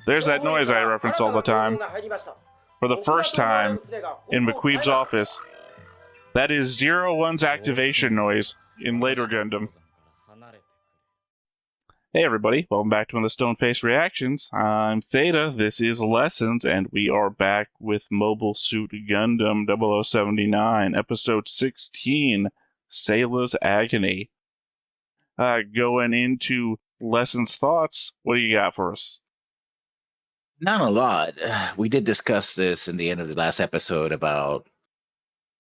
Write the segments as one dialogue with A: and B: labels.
A: There's that noise I reference all the time. For the first time in McQueeb's office, that is 01's activation noise in later Gundam. Hey everybody, welcome back to one of the Stoneface Reactions. I'm Zeta, this is Lessons, and we are back with Mobile Suit Gundam 0079, Episode 16, Sayla's Agony. Going into Lessons' thoughts, what do you got for us?
B: Not a lot. We did discuss this in the end of the last episode about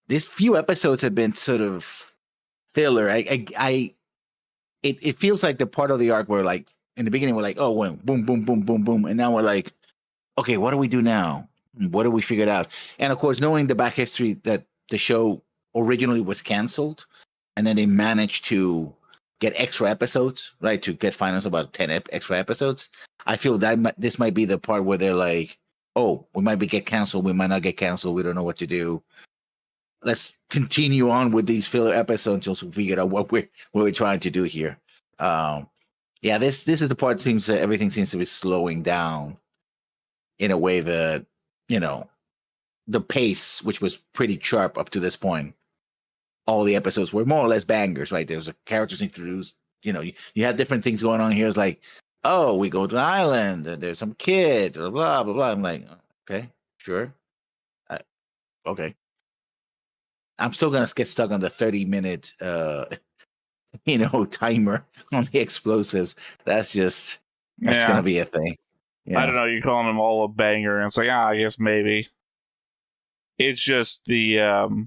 B: these few episodes have been sort of filler. It feels like the part of the arc where, like, in the beginning we're like, oh, well, boom, boom, boom, boom, boom, and now we're like, okay, what do we do now? What do we figure out? And of course, knowing the back history that the show originally was canceled, and then they managed to get extra episodes, right? To get finals about 10 extra episodes. I feel that this might be the part where they're like, oh, we might get canceled, we might not get canceled, we don't know what to do. Let's continue on with these filler episodes until we figure out what we're trying to do here. Yeah, this is the part seems that everything seems to be slowing down in a way that, you know, the pace, which was pretty sharp up to this point, all the episodes were more or less bangers, right? There was a characters introduced, you know, you had different things going on here. It's like, oh, we go to an island, there's some kids, blah, blah, blah, blah. I'm like, okay, sure. Okay. I'm still going to get stuck on the 30-minute, timer on the explosives. That's going to be a thing. Yeah.
A: I don't know. You're calling them all a banger, and it's like, I guess maybe. It's just the,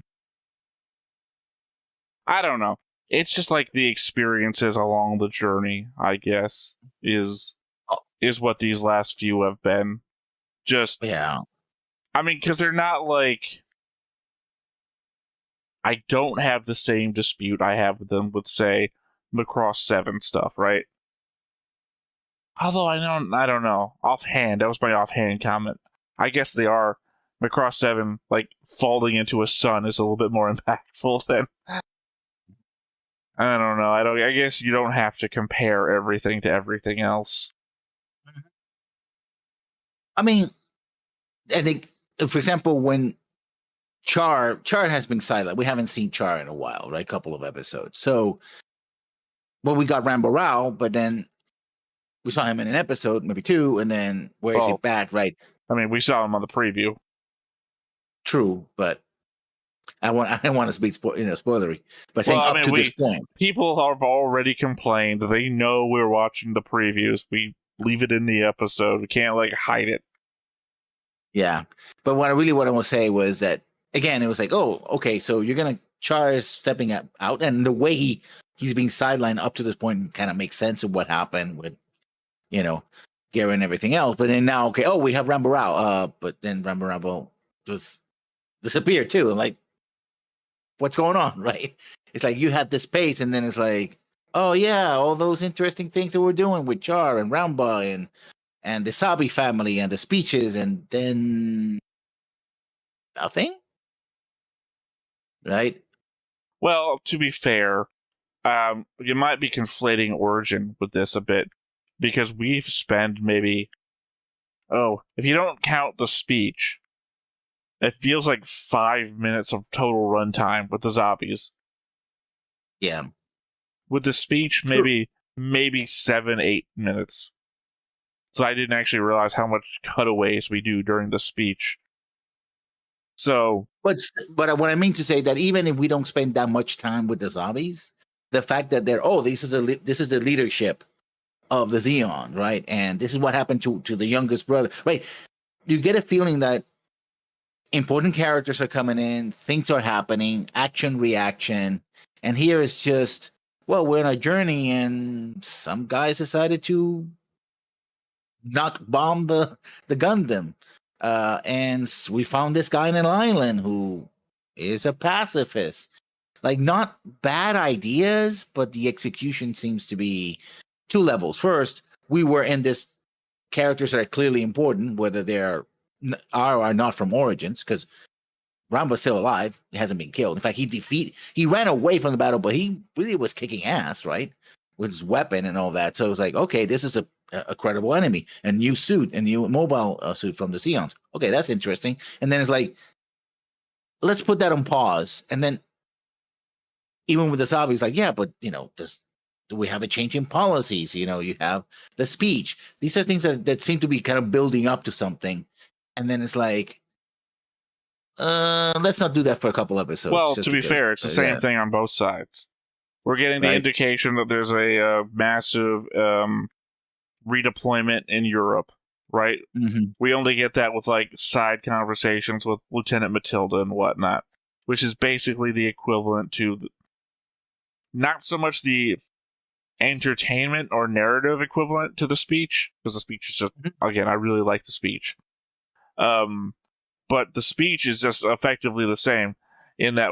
A: I don't know. It's just like the experiences along the journey, I guess, is what these last few have been. Just,
B: yeah.
A: I mean, because they're not like, I don't have the same dispute I have with them with, say, Macross 7 stuff, right? Although I don't know. Offhand, that was my offhand comment. I guess they are. Macross 7, like, falling into a sun is a little bit more impactful than... I don't know. I guess you don't have to compare everything to everything else.
B: I mean, I think, for example, when Char has been silent. We haven't seen Char in a while, right? A couple of episodes. So, well, we got Rambo Rao, but then we saw him in an episode, maybe two, and then where is he back, right?
A: I mean, we saw him on the preview.
B: True, but I don't want to be spoilery. But saying up to this point,
A: people have already complained. They know we're watching the previews. We leave it in the episode. We can't hide it.
B: Yeah, but what I want to say was that, again, it was like, oh, okay, so you're gonna Char is stepping out, and the way he's being sidelined up to this point kind of makes sense of what happened with, Gary and everything else. But then now, okay, we have Rambo Rao, but then Rambo just disappeared too. I'm like, what's going on, right? It's like you had this pace, and then it's like, oh yeah, all those interesting things that we're doing with Char and Ramba and the Sabi family and the speeches, and then nothing. Right?
A: Well, to be fair, you might be conflating Origin with this a bit, because we've spent maybe, if you don't count the speech, it feels like 5 minutes of total runtime with the zombies.
B: Yeah.
A: With the speech, maybe 7-8 minutes. So I didn't actually realize how much cutaways we do during the speech. So,
B: but what I mean to say that even if we don't spend that much time with the zombies, the fact that this is the leadership of the Zeon, right? And this is what happened to the youngest brother, right? You get a feeling that important characters are coming in, things are happening, action, reaction, and here it's just, well, we're on a journey, and some guys decided to not bomb the Gundam. And we found this guy in an island who is a pacifist. Like, not bad ideas, but the execution seems to be two levels. First, we were in this characters that are clearly important, whether they are or not from Origins, because Ramba's still alive. He hasn't been killed. In fact, he ran away from the battle, but he really was kicking ass, right? With his weapon and all that. So it was like, okay, this is a credible enemy, a new suit, a new mobile suit from the Zeons. Okay, that's interesting. And then it's like, let's put that on pause. And then even with the zombies, like, yeah, but do we have a change in policies? You have the speech. These are things that seem to be kind of building up to something. And then it's like, let's not do that for a couple episodes.
A: Well, to be fair, it's the same thing on both sides. We're getting the indication that there's a massive redeployment in Europe, right?
B: Mm-hmm.
A: We only get that with like side conversations with Lieutenant Matilda and whatnot, which is basically the equivalent to not so much the entertainment or narrative equivalent to the speech, because the speech is just, again, I really like the speech. But the speech is just effectively the same in that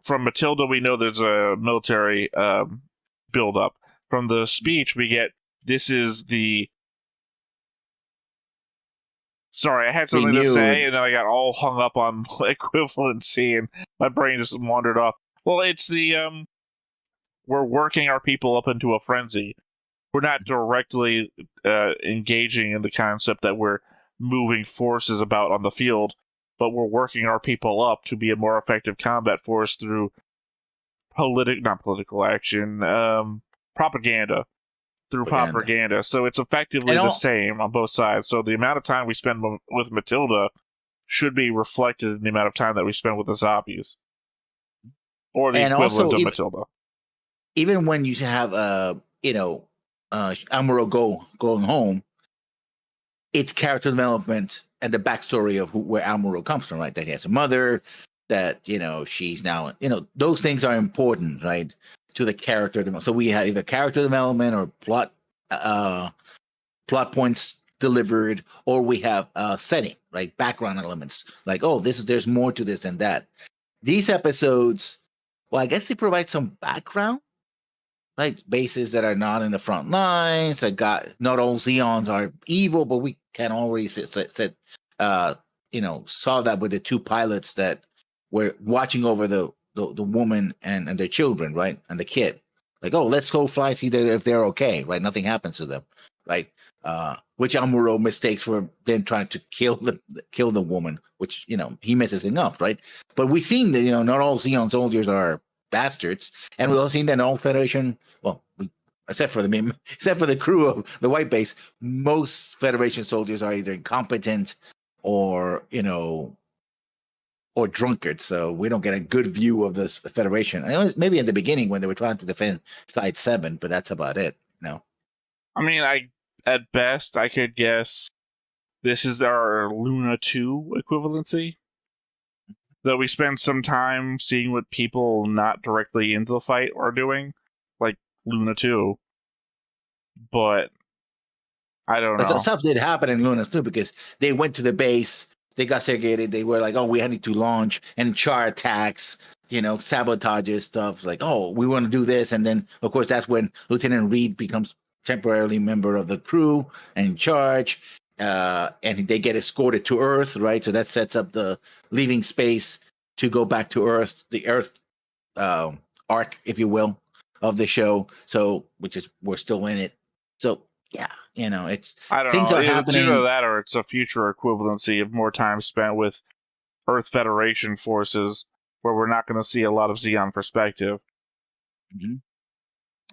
A: from Matilda, we know there's a military build-up. From the speech, we get, this is the... Sorry, I had something to say, and then I got all hung up on equivalency, and my brain just wandered off. Well, it's the... we're working our people up into a frenzy. We're not directly engaging in the concept that we're moving forces about on the field, but we're working our people up to be a more effective combat force through not political action, propaganda. Through propaganda. So it's effectively the same on both sides. So the amount of time we spend with Matilda should be reflected in the amount of time that we spend with the zombies. Or the equivalent of Matilda.
B: Even when you have Amuro going home, it's character development and the backstory of where Amuro comes from, right? That he has a mother, that she's now, those things are important, right, to the character development. So we have either character development or plot points delivered, or we have setting, right, background elements, like, oh, there's more to this than that. These episodes, well, I guess they provide some background, right? Bases that are not in the front lines, that got, not all Zeons are evil, but we can already saw that with the two pilots that were watching over the woman and their children, right? And the kid. Like, oh, let's go fly, see if they're okay, right? Nothing happens to them, right? Which Amuro mistakes for then trying to kill the woman, which, he messes it up, right? But we've seen that, not all Zeon soldiers are bastards, and we've all seen that all Federation, well, except for the crew of the White Base, most Federation soldiers are either incompetent or or drunkards. So we don't get a good view of this Federation. Maybe in the beginning when they were trying to defend Side 7, but that's about it.
A: I mean, at best I could guess this is our Luna 2 equivalency. Though we spend some time seeing what people not directly into the fight are doing, like Luna 2. But I don't know.
B: But stuff did happen in Luna 2 because they went to the base, they got segregated, they were like, oh, we had to launch, and Char attacks, sabotages, stuff like, oh, we want to do this. And then, of course, that's when Lieutenant Reed becomes temporarily member of the crew and in charge. And they get escorted to Earth, right? So that sets up the leaving space to go back to Earth, the Earth arc, if you will, of the show. So, we're still in it. So, yeah, it's,
A: I don't
B: things
A: know.
B: are happening.
A: It's either that or it's a future equivalency of more time spent with Earth Federation forces, where we're not going to see a lot of Zeon perspective.
B: Mm-hmm.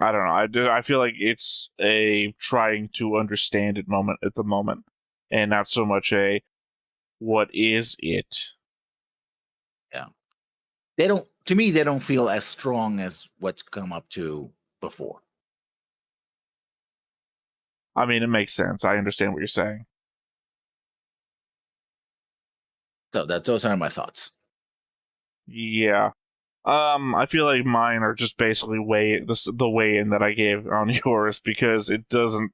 A: I don't know. I feel like it's a trying to understand it moment at the moment, and not so much a what is it.
B: Yeah, they don't feel as strong as what's come up to before.
A: I mean, it makes sense. I understand what you're saying.
B: So those are my thoughts.
A: Yeah. I feel like mine are just basically the way in that I gave on yours, because it doesn't.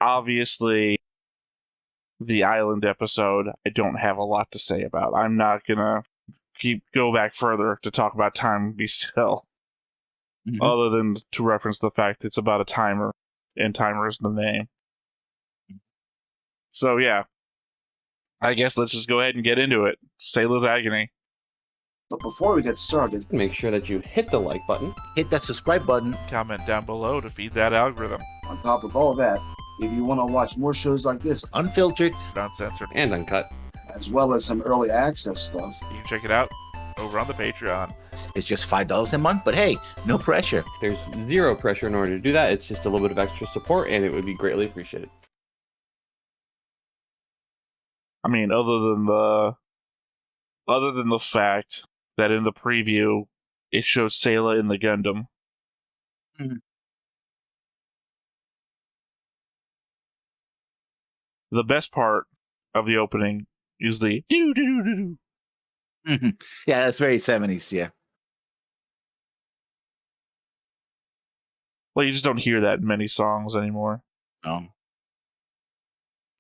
A: Obviously, the island episode, I don't have a lot to say about. I'm not gonna go back further to talk about Time Be Still, other than to reference the fact it's about a timer, and timer is the name. So yeah, I guess let's just go ahead and get into it. Sayla's Agony.
C: But before we get started,
D: Make sure that you hit the like button.
B: Hit that subscribe button.
A: Comment down below to feed that algorithm.
C: on top of all that, if you want to watch more shows like this,
B: Unfiltered.
A: Uncensored.
D: And uncut.
C: as well as some early access stuff,
A: You can check it out over on the Patreon.
B: It's just $5 a month, but hey, no pressure.
D: There's zero pressure in order to do that. It's just a little bit of extra support, and it would be greatly appreciated.
A: I mean, other than the fact that in the preview it shows Sayla in the Gundam.
B: Mhm.
A: The best part of the opening is the doo-doo-doo-doo-doo.
B: Mhm. Yeah, that's very 70s. Yeah.
A: Well, you just don't hear that in many songs anymore.
B: Oh.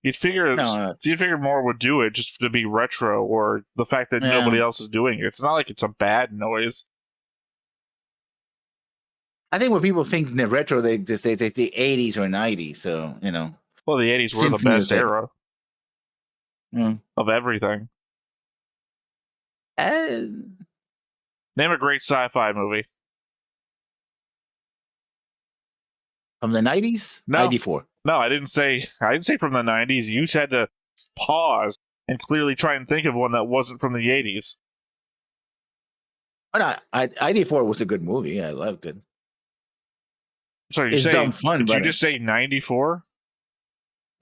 A: You'd figure
B: No,
A: you'd figure more would do it just to be retro, or the fact that
B: Yeah.
A: nobody else is doing it. It's not like it's a bad noise.
B: I think when people think in the retro, they think the 80s or 90s. So, you know.
A: Well, the 80s were the
B: Synth
A: best
B: music.
A: era
B: Mm.
A: of everything.
B: Uh,
A: Name a great sci-fi movie.
B: from the 90s?
A: No.
B: 94.
A: No, I didn't say from the 90s. You had to pause and clearly try and think of one that wasn't from the 80s.
B: Oh, no, 94 was a good movie. I loved it.
A: Sorry,
B: It's dumb fun,
A: did you
B: but
A: just say 94?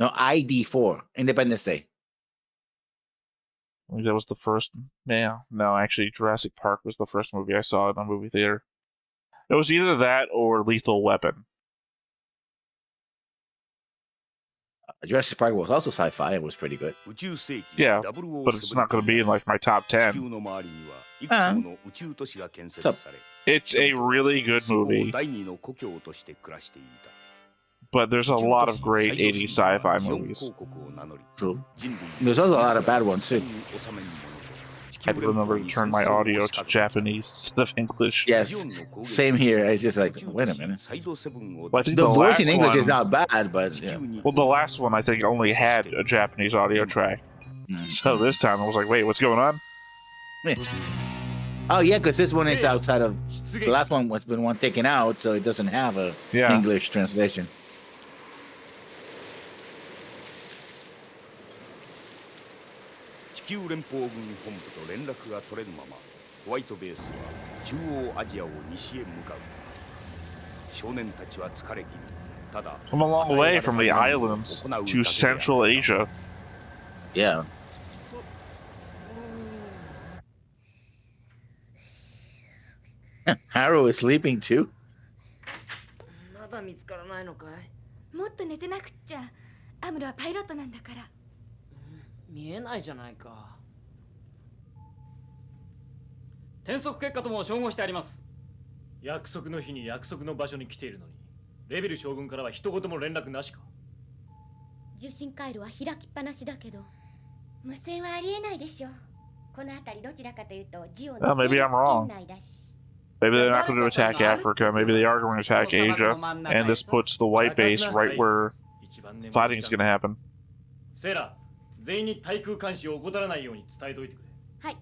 B: no, ID4, Independence Day.
A: I think that was the first. Yeah, no, actually, Jurassic Park was the first movie I saw in a movie theater. It was either that or Lethal Weapon.
B: Jurassic Park was also sci-fi. It was pretty good.
A: Yeah, but it's not going to be in like my top 10. It's a really good movie, but there's a lot of great 80s sci-fi movies.
B: True. There's also a lot of bad ones too.
A: I had to remember to turn my audio to Japanese instead of English.
B: Yes, same here. It's just like, wait a minute.
A: Well, I think
B: The voice
A: last
B: in English
A: one,
B: is not bad, but yeah.
A: Well, the last one I think only had a Japanese audio track. So this time I was like, wait, what's going on?
B: Oh yeah, because this one is outside of the last one was been one taken out, so it doesn't have a
A: Yeah.
B: English translation.
E: 地球連邦軍本部と連絡が取れぬままホワイトベースは中央アジアを西へ向かう少年たちは疲れ切りただ
A: I'm a long way from the islands to Central Asia.
B: Yeah. Haru is sleeping too.
F: まだ見つからないのかい？
G: もっと寝てなくっちゃ。アムロはパイロットなんだから。
F: 見えないじゃないか。転速結果とも照合してあります。
H: 約束の日に約束の場所に来ているのに、レベル将軍からは一言も連絡なしか。
G: 受信回路は開きっぱなしだけど、無線はありえないでしょう。この辺りどちらかというとジオの
A: Maybe I'm wrong.
G: 圏内だし。
A: Maybe they're not going to attack Africa. Maybe they are going to attack Asia. And this puts the white base right where fighting is going to happen.
H: セイラ、全員に対空監視を怠らないように伝えておいてくれ。
G: はい。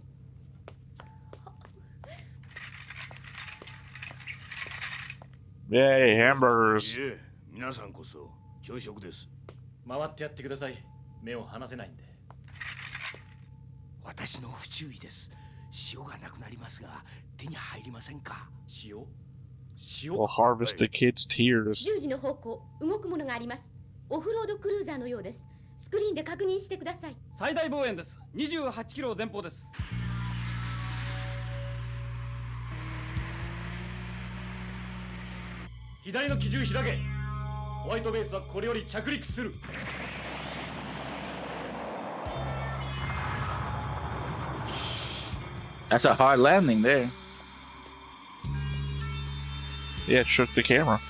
A: Yay, hamburgers.
E: いえ皆さんこそ朝食です。
H: 回ってやってください。目を離せないんで。
E: 私の不注意です。塩がなくなりますが手に入りませんか？
H: 塩？
A: We'll harvest the kids' tears.
G: 10時の方向、動くものがあります。オフロードクルーザーのようです。スクリーンで確認してください。
F: 最大望遠です。28キロ前方です。
H: 左の機銃開け。ホワイトベースはこれより着陸する。
B: That's a hard landing there.
A: Yeah, it shook the camera.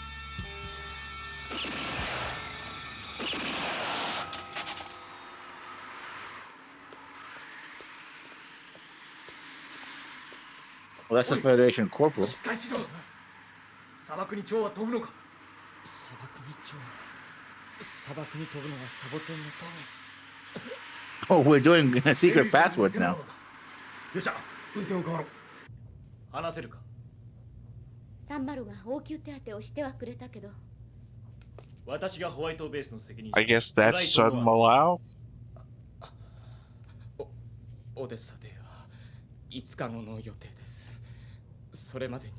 B: Well, that's the Federation Corporal.
H: しっかりしろ。砂漠に蝶は飛ぶのか。
F: 砂漠に蝶。砂漠に飛ぶのはサボテンのトゲ。
B: Oh, we're doing secret passwords now.
H: よっしゃ、運転を変わろう。話せるか。
G: サンマルが応急手当てをしてはくれたけど、
H: 私がホワイトベースの責任者。
A: I guess that's Sun Malao.
F: オデッサでは5日後の予定です。それまでに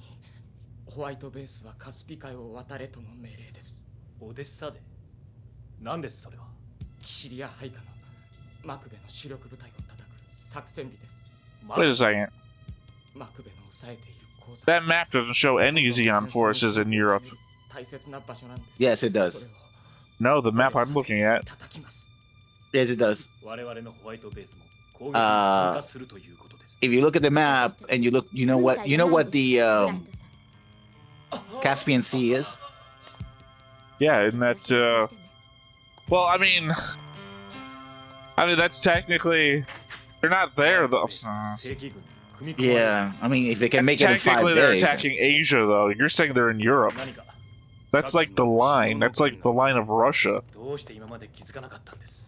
F: ホワイトベースはカスピ海を渡れとの命令です。
H: オデッサで何ですそれは。
F: キシリア配下のマクベの主力部隊を叩く作戦日です。
A: Wait a second.
F: マクベの抑えている鉱山。
A: That map doesn't show any Xeon forces in Europe.
F: 大切な場所なんです。
B: Yes, it does.
A: No, the map I'm looking at.
F: 叩きます。
B: Yes, it does.
H: 我々のホワイトベースも攻撃に参加するということです。
B: If you look at the map and you know what the Caspian Sea is?
A: Yeah, isn't that, well, I mean, that's technically, they're not there, though.
B: Yeah, I mean, if they can
A: That's
B: make it in 5
A: technically they're
B: days.
A: attacking Asia, though. You're saying they're in Europe. That's like the line. That's like the line of Russia.
H: どうして今まで気づかなかったんです。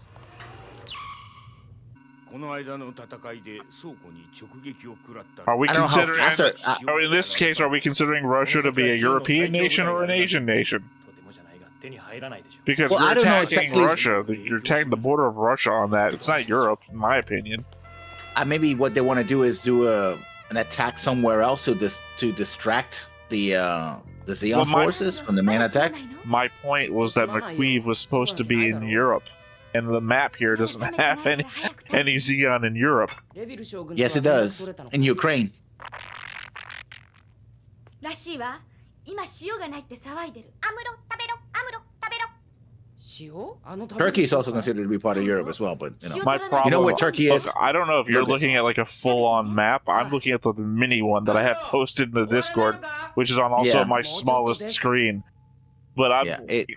E: この間の戦いで倉庫に直撃を食らった
A: Are we
B: I don't know how
A: considering?
B: fast
A: In this case, are we considering Russia to be a European nation or an Asian nation?
H: とてもじゃないが手に入らないでしょう。
A: Because
B: Well,
A: you're
B: I don't know
A: attacking
B: exactly-
A: Russia. You're attacking the border of Russia on that. It's not Europe, in my opinion.
B: Maybe what they want to do is do an attack somewhere else to distract the Xeon
A: Well,
B: forces from the main attack.
A: My point was that McQueen was supposed to be in Europe, and the map here doesn't have any Xeon in Europe.
B: Yes, it does. In Ukraine.
G: らしいわ。今塩がないって騒いでる。アムロ食べろ、アムロ食べろ。
B: Turkey is also considered to be part of Europe as well, but
A: My problem.
B: You know what Turkey is?
A: Look, I don't know if you're looking at like a full-on map. I'm looking at the mini one that I have posted in the Discord, which is on also
B: Yeah.
A: my smallest screen. But I'm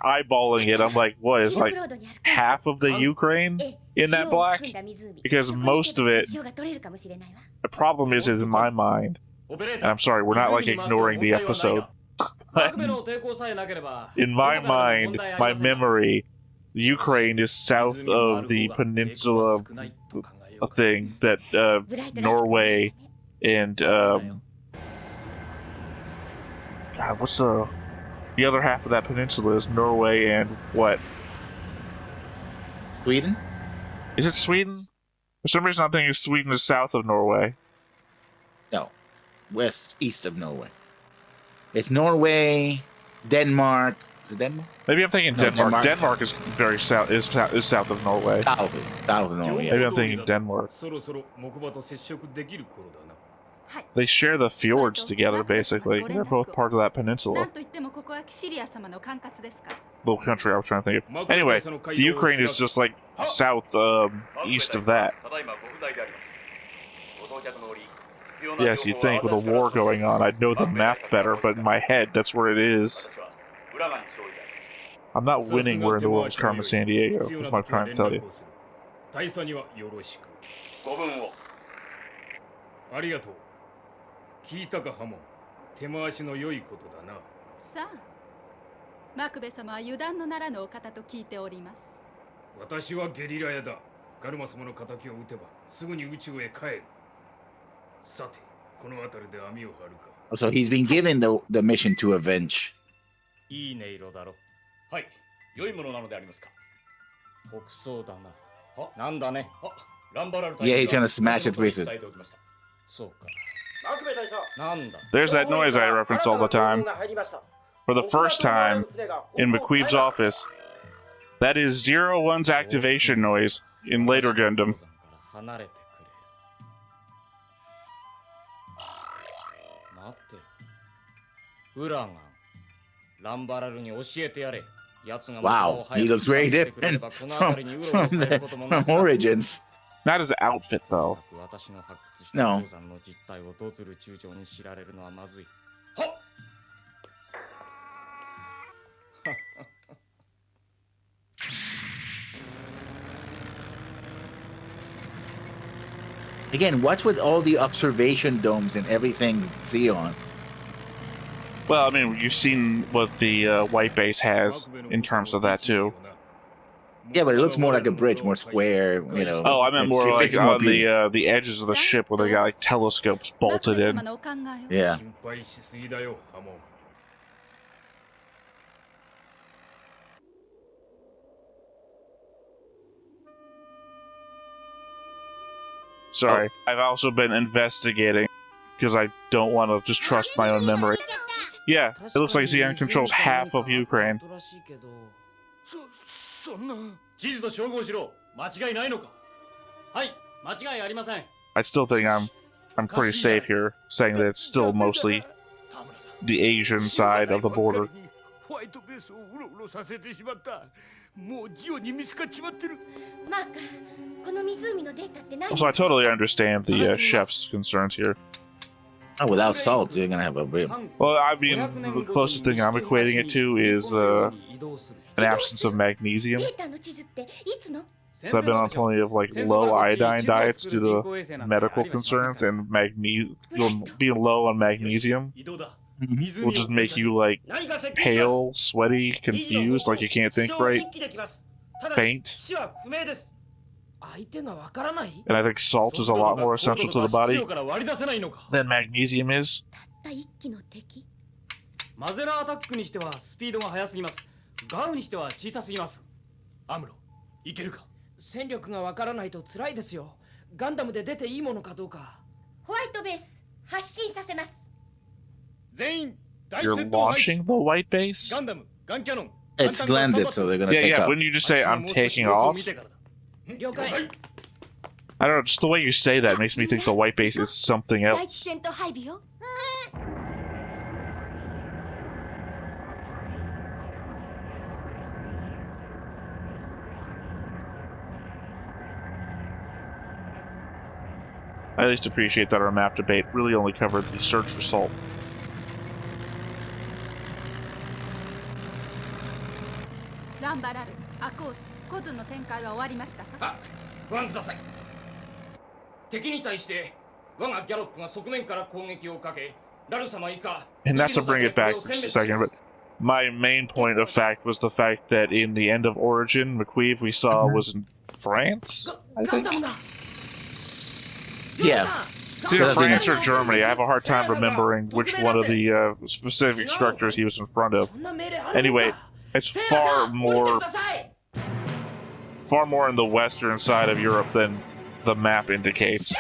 A: eyeballing it. I'm like, what is like half of the Ukraine in that black? Because most of it, the problem is in my mind. And I'm sorry, we're not like ignoring the episode. In my mind, my memory, Ukraine is south of the peninsula thing that Norway and God, what's the other half of that peninsula is Norway and what?
B: Sweden?
A: Is it Sweden? For some reason, I'm thinking Sweden is south of Norway.
B: No, east of Norway. It's Norway, Denmark. Is it Denmark?
A: Maybe I'm thinking
B: No,
A: Denmark.
B: Denmark.
A: Denmark is very south. Is south of Norway.
B: South of Norway. Yeah.
A: Maybe I'm thinking Denmark.
H: そろそろ木馬と接触できる頃だな。
A: They share the fjords together, basically. They're both part of that
I: な
A: peninsula.
I: んといってもここはキシリア様の管轄ですか。
A: Little country I was trying to think of. Anyway, the Ukraine is just like south, east of that. Yes, you'd think with a war going on, I'd know the map better, but in my head, that's where it is. I'm not winning we're in the World's Carmen San Diego, is what I'm trying to tell you.
H: 大佐にはよろしく。ご分を。ありがとう。聞いたかハモン。手回しの良いことだな。
I: さあ、マクベ様は油断のならぬお方と聞いております。
H: 私はゲリラ屋だ。ガルマ様の敵を撃てばすぐに宇宙へ帰る。さて、この辺りで網を張るか。
B: So he's been given the mission to avenge.
H: いい音色だろ。
J: はい、良いものなのでありますか。
H: 北総だな。なんだね。
J: ランバラル
B: Yeah, he's gonna smash it with it.
H: そうか。
A: There's that noise I reference all the time. For the first time in McQueeb's office, that is 01's activation noise in later Gundam.
H: 離れてくれ。待って。ウラガン。ランバラルに教えてやれ。
B: Wow, he looks very different from Origins.
A: Not his outfit, though.
B: No. Again, what's with all the observation domes and everything Xeon?
A: Well, I mean, you've seen what the White Base has in terms of that, too.
B: Yeah, but it looks more like a bridge, more square, you know.
A: Oh, I meant more
B: It
A: like
B: fits more
A: on the edges of the ship where they got like telescopes bolted in.
B: Yeah.
H: 心配しすぎだよ、ハモン。
A: Sorry, I've also been investigating because I don't want to just trust my own memory. Yeah, it looks like Zeon controls half of Ukraine.
H: そんな。地図と照合しろ。間違いないのか。はい、間違いありません。
A: I still think I'm pretty safe here, saying that it's still mostly the Asian side of the border.
E: ホワイトベースをうろうろさせてしまった。もうジオに見つかっちまってる。
G: マーカこの湖のデータって何？
A: So I totally understand the chef's concerns here.
B: Oh, without salt, you're gonna have a rib.
A: Well, I mean, the closest thing I'm equating it to is an absence of magnesium.
G: データの地図っていつの？
A: So I've been on plenty of like low iodine diets due to medical concerns, and being low on magnesium will just make you like pale, sweaty, confused, like you can't think right, faint. And I think salt is a lot more essential to the body than magnesium is.
G: たった一機の敵？
F: マゼラアタックにしてはスピードが速すぎます。ガウにしては小さすぎます。
J: アムロ、いけるか。
F: 戦力がわからないと辛いですよ。ガンダムで出ていいものかどうか。
G: ホワイトベース発進させます。
J: 全員大
A: You're
J: 戦闘配置。
A: launching the white base?
J: ガンダム、ガンキャノン。
B: It's landed, so they're gonna
A: Yeah,
B: take
A: yeah,
B: off.
A: wouldn't you just say I'm taking off?
F: 了解。
A: I don't know, just the way you say that makes me think the white base is something
G: 第一
A: else.
G: 戦闘配備よ。
A: I at least appreciate that our map debate really only covered the search for salt.
I: ランバラル、アコース、コズンの展開は終わりましたか？
F: あ、ご覧ください。敵に対して我がギャロップが側面から攻撃をかけ、ラル様以下。
A: And not to bring it back for a second, but my main point of fact was the fact that in the end of Origin, McQueeve we saw was in France, I think?
B: Yeah.
A: It's either France or Germany. I have a hard time remembering which one of the specific structures he was in front of. Anyway, it's far more in the western side of Europe than the map indicates.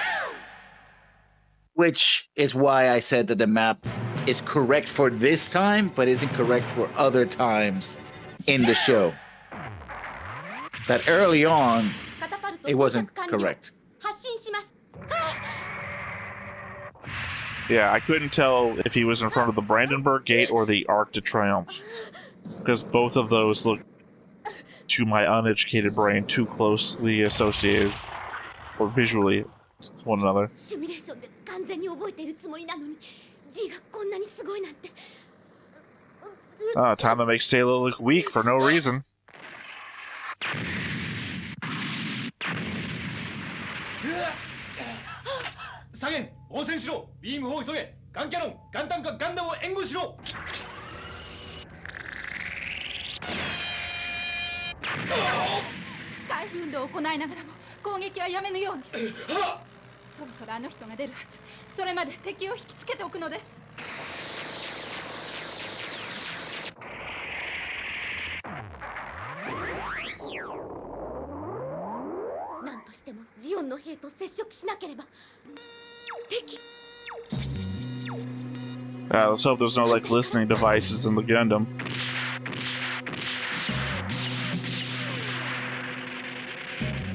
B: Which is why I said that the map is correct for this time, but isn't correct for other times in the show. That early on, it wasn't correct.
G: 発進します。
A: Yeah, I couldn't tell if he was in front of the Brandenburg Gate or the Arc de Triomphe, because both of those look, to my uneducated brain, too closely associated, or visually, with one another.
G: シミュレーションで完全に覚えているつもりなのに、G がこんなにすごいなんて。
A: Time to make Sayla look weak for no reason.
J: 左舷、応戦しろ。ビーム砲急げ。ガンキャノン、ガンタンかガンダムを援護しろ。
I: 回避運動を行いながらも攻撃はやめぬように。そろそろあの人が出るはず。それまで敵を引きつけておくのです。
G: 何としてもジオンの兵と接触しなければ。敵。
A: Let's hope there's no like listening devices in the Gundam.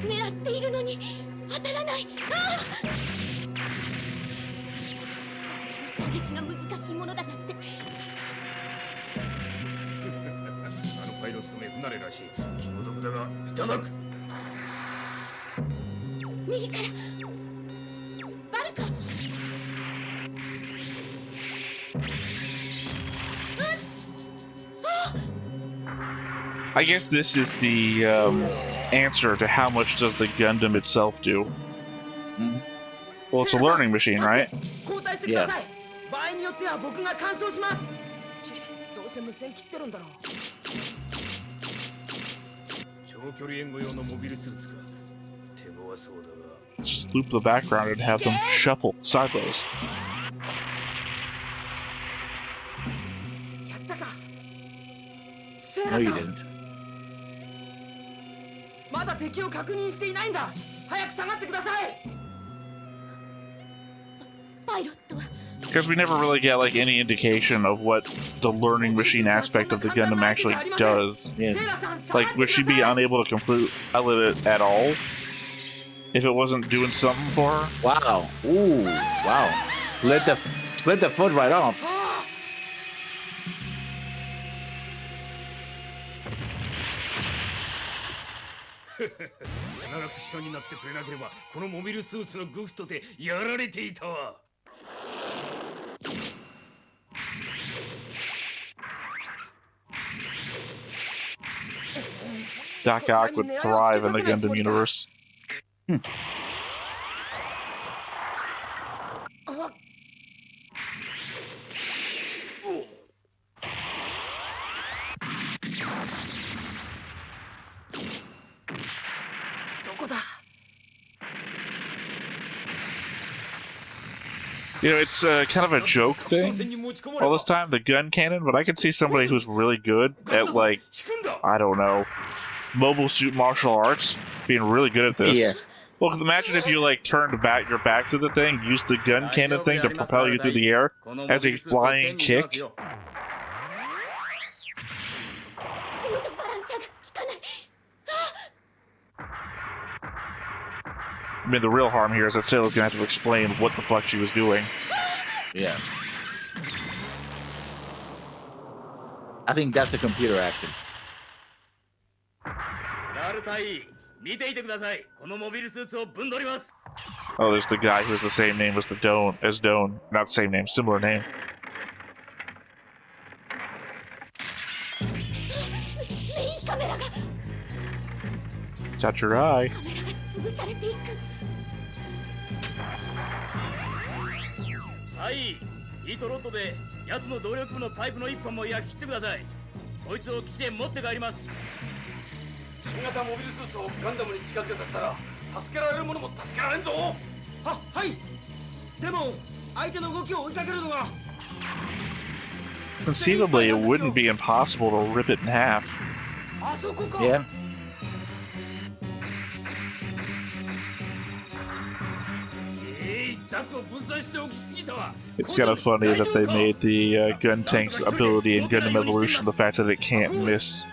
G: 狙っているのに当たらない。ああ！こんなに射撃が難しいものだなんて。
H: あのパイロットめ不慣れらしい。気の毒だがいただく。
G: 右からバルカ。
A: I guess this is the answer to how much does the Gundam itself do. Well, it's a learning machine, right?
B: Yeah.
F: 場合によっては僕が干渉します。どうせ無線切ってるんだろう。
H: ち
A: Just loop the background and have them shuffle sideways.
B: No, you didn't.
F: まだ敵を確認していないんだ。早く下がってください。
G: パイロットは
A: Because we never really get like any indication of what the learning machine aspect of the Gundam actually does.
B: Yeah.
A: Like, would she be unable to complete it at all if it wasn't doing something for her?
B: Wow. Ooh. Wow. Split the foot right off.
A: Doc Ock would thrive in the Gundam universe.
F: どこだ。
A: You know, it's kind of a joke thing all this time, the gun cannon, but I could see somebody who's really good at, like, I don't know, mobile suit martial arts being really good at this.
B: Yeah.
A: Well, imagine if you, like, turned your back to the thing, used the gun cannon thing to propel you through the air as a flying kick. I mean, the real harm here is that Sayla's gonna have to explain what the fuck she was doing.
B: Yeah. I think that's the computer acting.
A: Oh, there's the guy who has the same name as Doan. Not same name, similar name. Touch your eye.
G: 潰されていく。
E: はい、ヒートロッドで奴の動力部のパイプの一本も焼き切ってください。こいつを基地へ持って帰ります。
J: 新型モビルスーツをガンダムに近づけさせたら助けられるものも助けられんぞ。はい。でも相手の動きを追いかけるのが。
A: Conceivably, it wouldn't be impossible to rip it in half.
B: Yeah.
A: It's kind of funny that they made the gun tank's ability in Gundam Evolution the fact that it can't miss.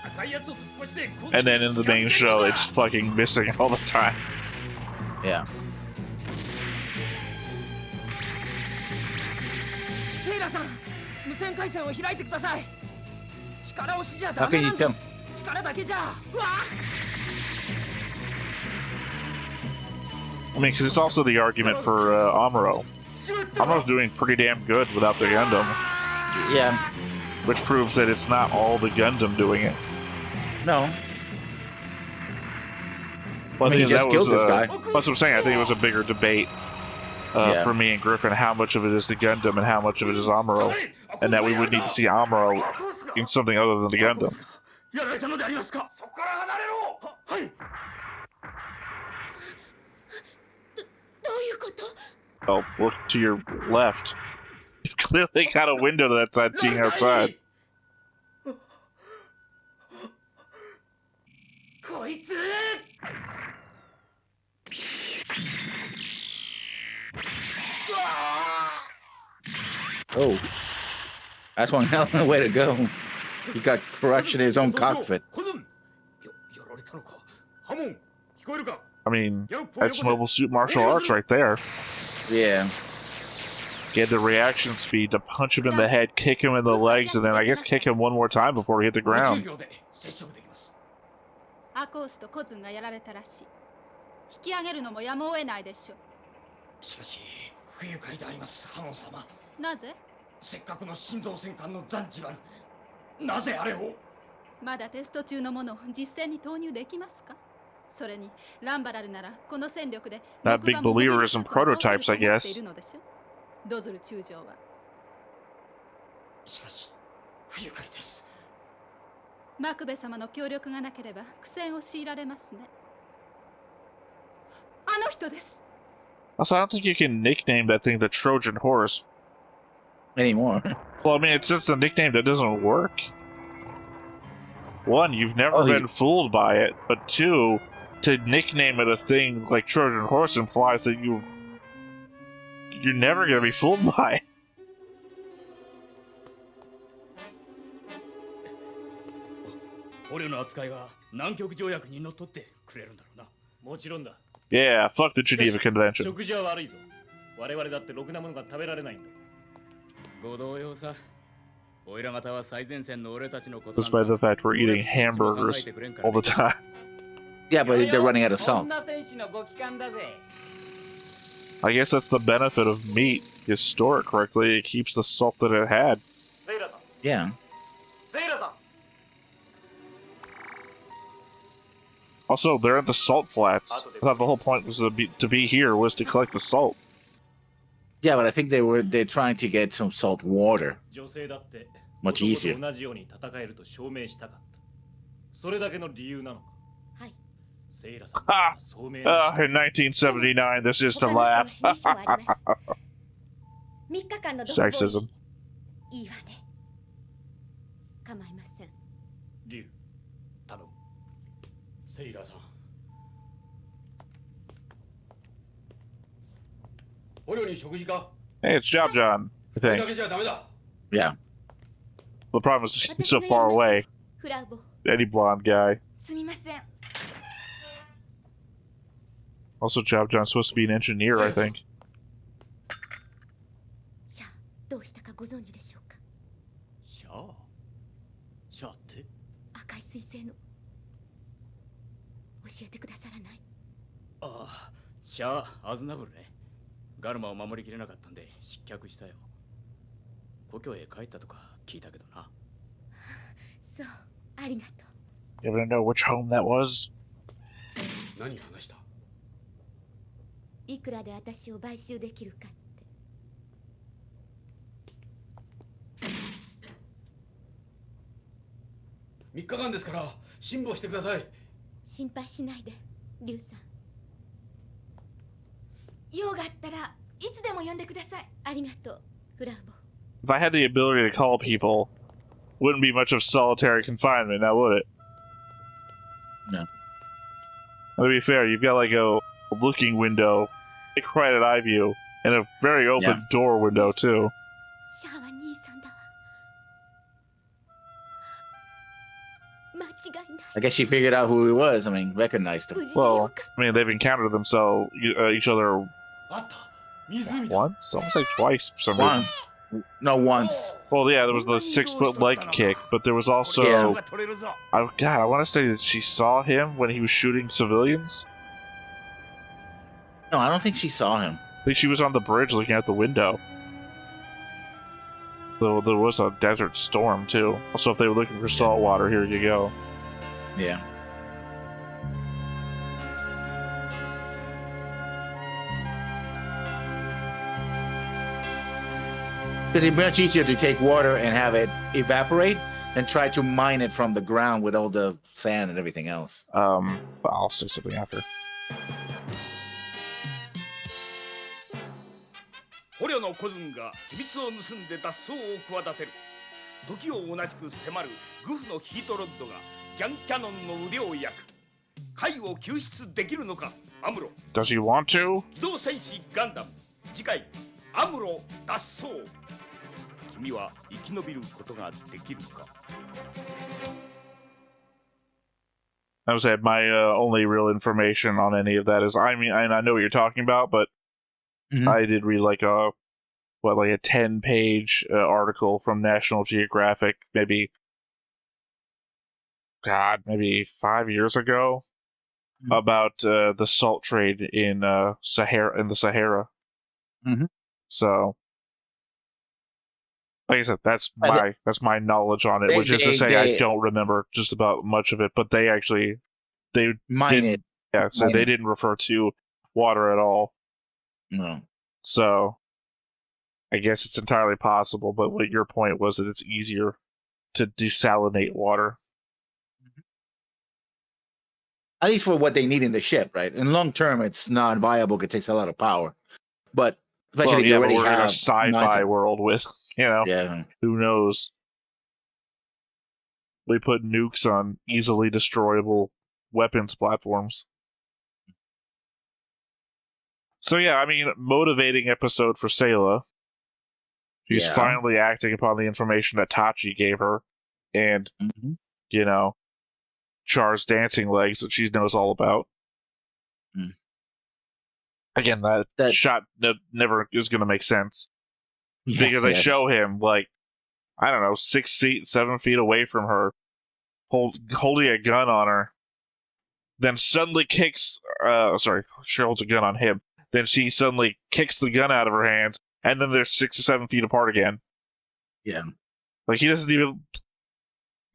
A: And then in the main show, it's fucking missing all the time.
B: Yeah.
F: Sayla-san, 無線回線を開いてください。力押しじゃダ
B: How
F: メ
B: can
F: な
B: you
F: んで
B: tell?
F: す。力だけじゃ。わあ
A: I mean, because it's also the argument for Amuro. Amuro's doing pretty damn good without the Gundam.
B: Yeah.
A: Which proves that it's not all the Gundam doing it.
B: No.
A: Well,
B: I mean, he just killed this guy.
A: That's what I'm saying. I think it was a bigger debate for me and Griffin, how much of it is the Gundam and how much of it is Amuro. And that we would need to see Amuro in something other than the Gundam.
F: やられたのでありますか。そこから離れろ。はい。どういうこと。
A: Oh, look to your left. You've clearly got a window to that side seeing outside.
F: こいつ。
B: Oh. That's one hell of a way to go. He got crushed in his own cockpit.
A: I mean, that's mobile suit martial arts right there.
B: Yeah.
A: Get the reaction speed to punch him in the head, kick him in the legs, and then I guess kick him one more time before he hit the ground.
I: アコースとコズンがやられたらしい。引き上げるのもやむを得ないでしょ。
F: しかし、不愉快であります、ハモン様。
I: なぜ？
F: せっかくの心臓戦艦のザンジバル。なぜあれを？
I: まだテスト中のものを実戦に投入できますか？それにランバラルならこの戦力で
A: Not big believers in prototypes, I guess.
I: ドズル中将は。
F: しかし、不愉快です。
I: しかし、不愉快です。
F: しかし、不愉快です。 しかし、不愉快です。 しかし、不愉快です。 しかし、不愉快です。 しかし、不愉快です。 しかし、不愉快です。 しかし、不愉快です。 しかし、不愉快です。
A: I
I: マクベ様の協力がなければ苦戦を強いられますね。あの人です。
A: Also, I don't think you can nickname that thing the Trojan horse
B: anymore.
A: Well, I mean, it's just a nickname that doesn't work. One, you've never been fooled by it, but two, to nickname it a thing like Trojan horse implies that you're never gonna be fooled by it.
J: 捕虜の扱いは南極条約にのっとってくれるんだろうな。もちろんだ。
A: Yeah, fuck the Geneva Convention.
H: 食事は悪いぞ。我々だってろくなものが食べられないんだ。
J: ご同様さ。おいら方は最前線の俺たちのこと。
A: Despite the fact we're eating hamburgers all the time.
B: Yeah, but they're running out of salt.
A: I guess that's the benefit of meat. You store it correctly, it keeps the salt that it had.
B: Yeah.
A: Also, they're at the salt flats. I thought the whole point was to be here was to collect the salt.
B: Yeah, but I think they're trying to get some salt water. Much easier.
A: In 1979, this is to laugh. Sexism.
G: いいわね。構いません。
H: リュウ、頼む。セイラさん。捕虜に食事か?
A: Hey, it's Job John, I think.
B: Yeah.
A: The problem is he's so far away. Any blonde guy.
G: すみません。
A: Also, Job John's supposed to be an engineer, I think.
G: シャア、どうしたかご存知でしょうか。
J: シャア？シャアって？
G: 赤い彗星の。教えてくださらない？
J: ああ、シャア・アズナブルね。ガルマを守りきれなかったんで失脚したよ。故郷へ帰ったとか聞いたけどな。
G: そう、ありがとう。
A: You ever know which home that was?
H: 何話した？
G: いくらで私を買収できるかって。
H: 3日間ですから辛抱してください。
G: 心配しないで、リュウさん。用があったらいつでも呼んでください。ありがとう、フラウボ。
A: If I had the ability to call people, wouldn't be much of solitary confinement, now would it?
B: No.
A: To be fair, you've got like a looking window, like right at eye view, and a very open door window too.
G: シャアは兄さんだわ。間違いない。
B: I guess she figured out who he was. I mean, recognized him.
A: Well, I mean, they've encountered them so each other once, almost like twice for some reason.
B: Once. No, once.
A: Well, yeah, there was the 6-foot leg kick, but there was also... I want to say that she saw him when he was shooting civilians.
B: No, I don't think she saw him.
A: I think she was on the bridge looking out the window. Though there was a desert storm, too. Also, if they were looking for salt water, here you go.
B: Yeah. Because it's much easier to take water and have it evaporate than try to mine it from the ground with all the sand and everything else.
A: But I'll say something after.
E: 捕虜の子孫が秘密を盗んで脱走を企てる。時を同じく迫るグフのヒートロッドがギャンキャノンの腕を焼く。貝を救出できるのか、アムロ。
A: Does he want to?
E: 機動戦士ガンダム。次回、アムロ脱走。君は生き延びることができるか?
A: I would say my only real information on any of that is, I mean, I know what you're talking about, but I did read like a 10-page article from National Geographic, maybe 5 years ago, about the salt trade in the Sahara. So, like I said, that's my knowledge on it, which is to say I don't remember just about much of it, but they
B: mine it.
A: Yeah, so they didn't refer to water at all.
B: No.
A: So, I guess it's entirely possible, but what your point was that it's easier to desalinate water.
B: at least for what they need in the ship, right? In long term, it's not viable. It takes a lot of power, but especially if you already
A: we're in a
B: have
A: sci-fi world with,
B: yeah,
A: who knows? We put nukes on easily destroyable weapons platforms. So yeah, I mean, motivating episode for Sayla. She's finally acting upon the information that Tachi gave her, and Char's dancing legs that she knows all about. Again, that shot never is going to make sense because they show him like, I don't know, 6 feet, 7 feet away from her, holding a gun on her. Then suddenly kicks. She holds a gun on him. Then she suddenly kicks the gun out of her hands, and then they're 6 or 7 feet apart again.
B: Yeah,
A: like he didn't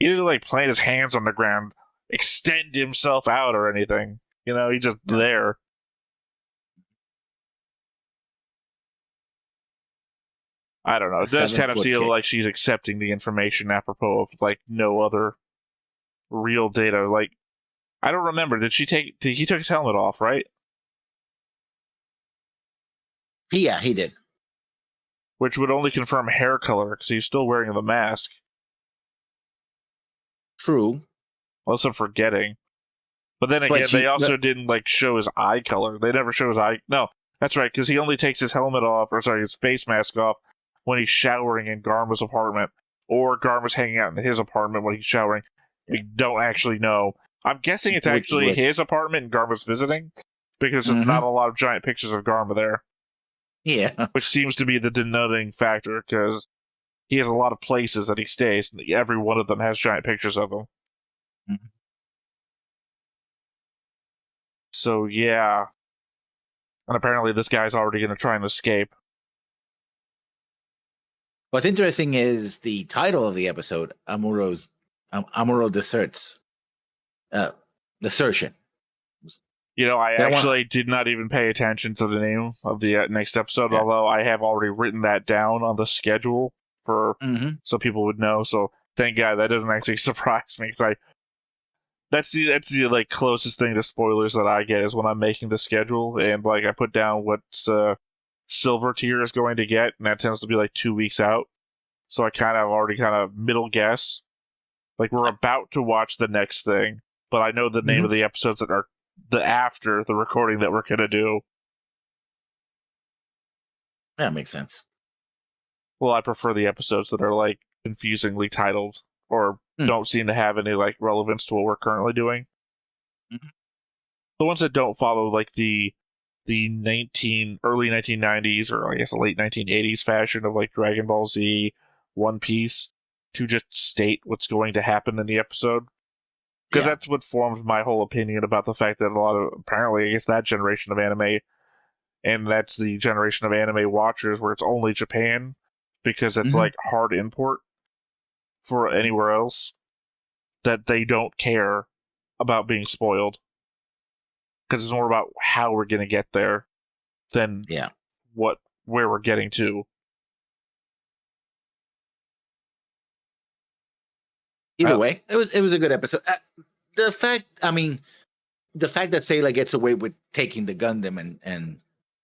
A: like plant his hands on the ground, extend himself out or anything. He's just there. I don't know. It does kind of feel like she's accepting the information apropos of like no other real data. Like, I don't remember. He took his helmet off, right?
B: Yeah, he did.
A: Which would only confirm hair color because he's still wearing the mask.
B: True.
A: Unless I'm forgetting. But then again, they also didn't like show his eye color. They never show his eye. No, that's right, because he only takes his helmet off, his face mask off when he's showering in Garma's apartment, or Garma's hanging out in his apartment when he's showering. We don't actually know. I'm guessing it's actually his apartment and Garma's visiting, because there's not a lot of giant pictures of Garma there.
B: Yeah.
A: Which seems to be the denoting factor, because he has a lot of places that he stays, and every one of them has giant pictures of him.
B: Mm-hmm.
A: So, yeah. And apparently this guy's already going to try and escape.
B: What's interesting is the title of the episode, Amuro Deserts. Desertion.
A: I actually did not even pay attention to the name of the next episode, although I have already written that down on the schedule so people would know. So thank God that doesn't actually surprise me, because that's the like closest thing to spoilers that I get is when I'm making the schedule, and like I put down what Silver Tier is going to get, and that tends to be like 2 weeks out. So I already middle guess. Like we're about to watch the next thing, but I know the name of the episodes that are after the recording that we're gonna do.
B: That makes sense.
A: Well, I prefer the episodes that are like confusingly titled or don't seem to have any like relevance to what we're currently doing. The ones that don't follow like the early 1990s or I guess the late 1980s fashion of like Dragon Ball Z, One Piece, to just state what's going to happen in the episode. Because that's what formed my whole opinion about the fact that a lot of, apparently, I guess that generation of anime, and that's the generation of anime watchers where it's only Japan, because it's like hard import for anywhere else, that they don't care about being spoiled. Because it's more about how we're going to get there than where we're getting to.
B: Either way, it was a good episode. The fact that Sayla gets away with taking the Gundam and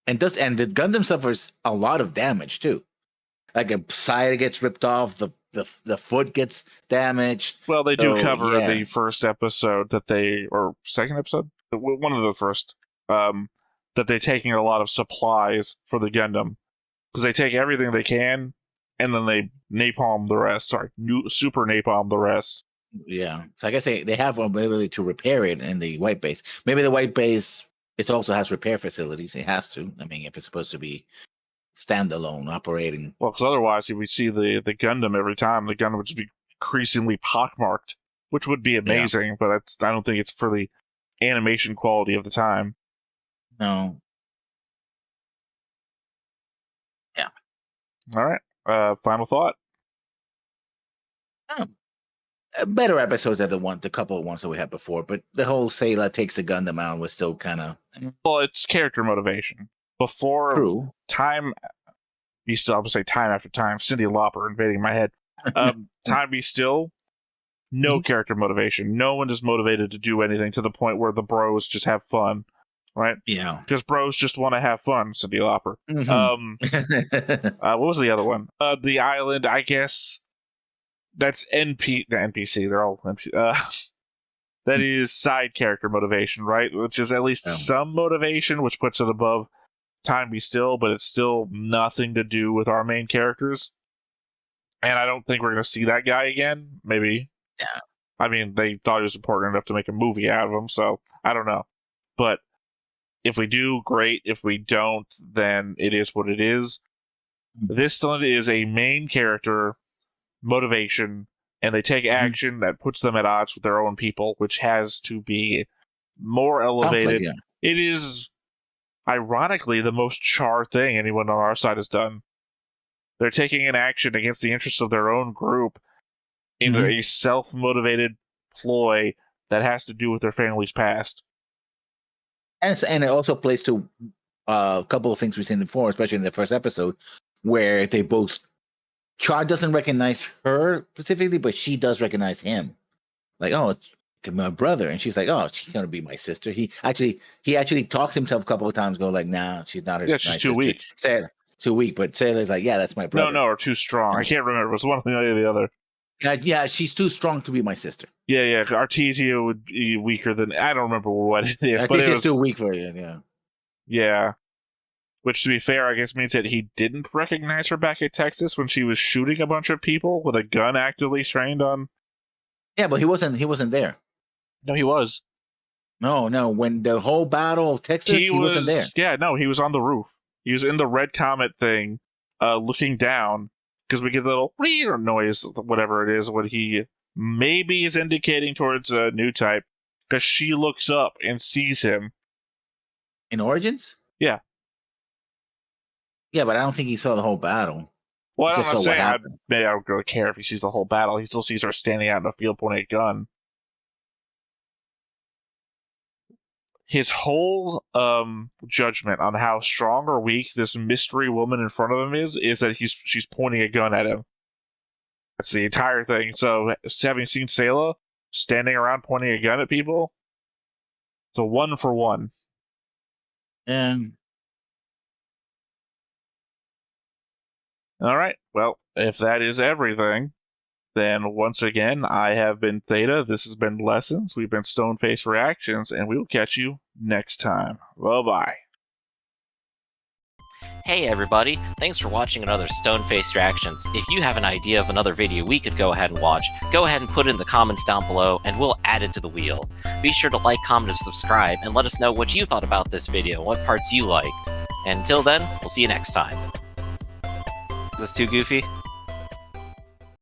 B: the Gundam suffers a lot of damage too. Like a side gets ripped off, the foot gets damaged.
A: Well, they do cover the first episode or second episode, one of the first, that they're taking a lot of supplies for the Gundam, because they take everything they can and then they napalm the rest. Super napalm the rest.
B: Yeah, so I guess they have an ability to repair it in the white base. Maybe the white base also has repair facilities. It has to. I mean, if it's supposed to be standalone operating.
A: Well, because otherwise, if we see the Gundam every time, the Gundam would just be increasingly pockmarked, which would be amazing. But I don't think it's for the animation quality of the time.
B: No. Yeah.
A: All right. Final thought.
B: Better episodes than the couple of ones that we had before, but the whole Sayla takes the Gundam out was still kind of.
A: Well, it's character motivation. Before time, I'm gonna say time after time. Cyndi Lauper invading my head. Time Be Still. No character motivation. No one is motivated to do anything to the point where the bros just have fun, right?
B: Yeah.
A: Because bros just want to have fun, Cyndi Lauper. What was the other one? The island, I guess. That's the NPC. They're all NPC. That is side character motivation, right? Which is at least some motivation, which puts it above Time Be Still, but it's still nothing to do with our main characters. And I don't think we're going to see that guy again. Maybe.
B: Yeah.
A: I mean, they thought he was important enough to make a movie out of him, so I don't know. But if we do, great. If we don't, then it is what it is. This one is a main character motivation, and they take action that puts them at odds with their own people, which has to be more elevated.
B: Conflict,
A: It is, ironically, the most Char thing anyone on our side has done. They're taking an action against the interests of their own group in a self-motivated ploy that has to do with their family's past.
B: And it also plays to a couple of things we've seen before, especially in the first episode, where they both... Char doesn't recognize her specifically, but she does recognize him. Like, oh, it's my brother. And she's like, oh, she's going to be my sister. He actually talks himself a couple of times, go like, nah, she's not her
A: Yeah, she's too weak.
B: Sayla, too weak, but Sayla's like, yeah, that's my brother.
A: No, or too strong. I can't remember. It was one or the other.
B: Yeah, she's too strong to be my sister.
A: Yeah. Artesia would be weaker than... I don't remember what it is.
B: Artesia's too weak for you, yeah.
A: Yeah. Which, to be fair, I guess means that he didn't recognize her back at Texas when she was shooting a bunch of people with a gun actively trained on...
B: Yeah, but he wasn't there.
A: No, he was.
B: No, when the whole battle of Texas, he wasn't there.
A: Yeah, no, he was on the roof. He was in the red comet thing, looking down, because we get the little noise, whatever it is, what he maybe is indicating towards a new type, because she looks up and sees him.
B: In Origins?
A: Yeah.
B: Yeah, but I don't think he saw the whole battle.
A: Well, I'm not saying I don't really care if he sees the whole battle. He still sees her standing out in the field pointing a gun. His whole judgment on how strong or weak this mystery woman in front of him is that she's pointing a gun at him. That's the entire thing. So, having seen Sayla standing around pointing a gun at people, it's a 1-for-1.
B: And
A: all right. Well, if that is everything, then once again, I have been Theta. This has been Lessons. We've been Stoneface Reactions, and we will catch you next time. Bye-bye.
K: Hey everybody, thanks for watching another Stoneface Reactions. If you have an idea of another video we could go ahead and watch, go ahead and put it in the comments down below, and we'll add it to the wheel. Be sure to like, comment, and subscribe, and let us know what you thought about this video, what parts you liked. And until then, we'll see you next time. Is this too goofy?